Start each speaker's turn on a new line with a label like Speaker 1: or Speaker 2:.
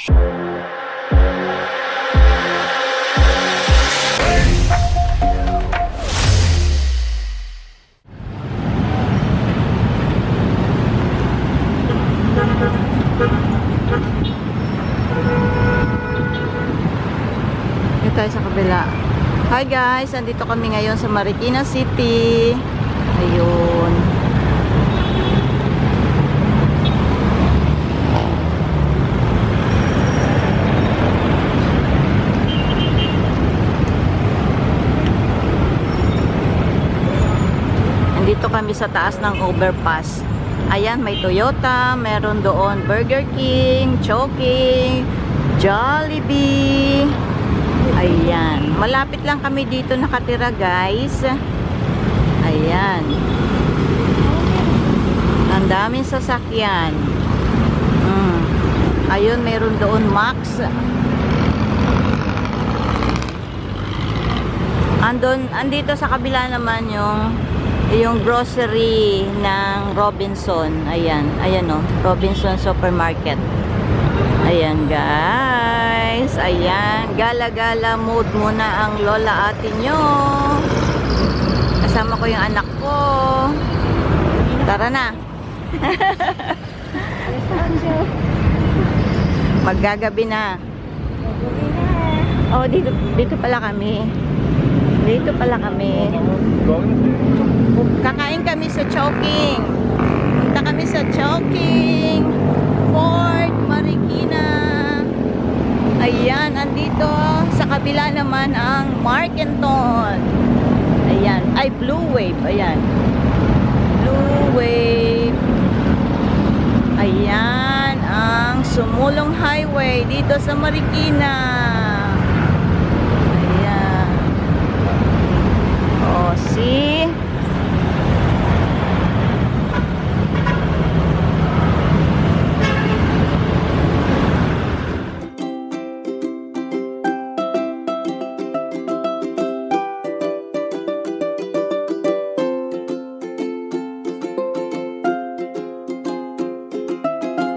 Speaker 1: Dito tayo sa kabila. Hi guys, andito kami ngayon sa Marikina City. Ayun. Andito kami sa taas ng overpass. Ayan, may Toyota, meron doon Burger King, Chowking, Jollibee. Ayan, malapit lang kami dito nakatira guys. Ayan. Ang daming sasakyan. Ayun, meron doon Max. Andito sa kabila naman yung grocery ng Robinson. Ayan, ayan o, Robinson Supermarket. Ayan guys, ayan, gala-gala mood muna ang lola ate nyo. Kasama ko yung anak ko. Tara na. Maggagabi na. Oh, dito pala kami. Dito pala kami. Kakain kami sa Chowking. Punta kami sa Chowking, Fort Marikina. Ayan, andito sa kabila naman ang Markenton. Ayan, ay Blue Wave. Ayan, Blue Wave. Ayan ang Sumulong Highway dito sa Marikina.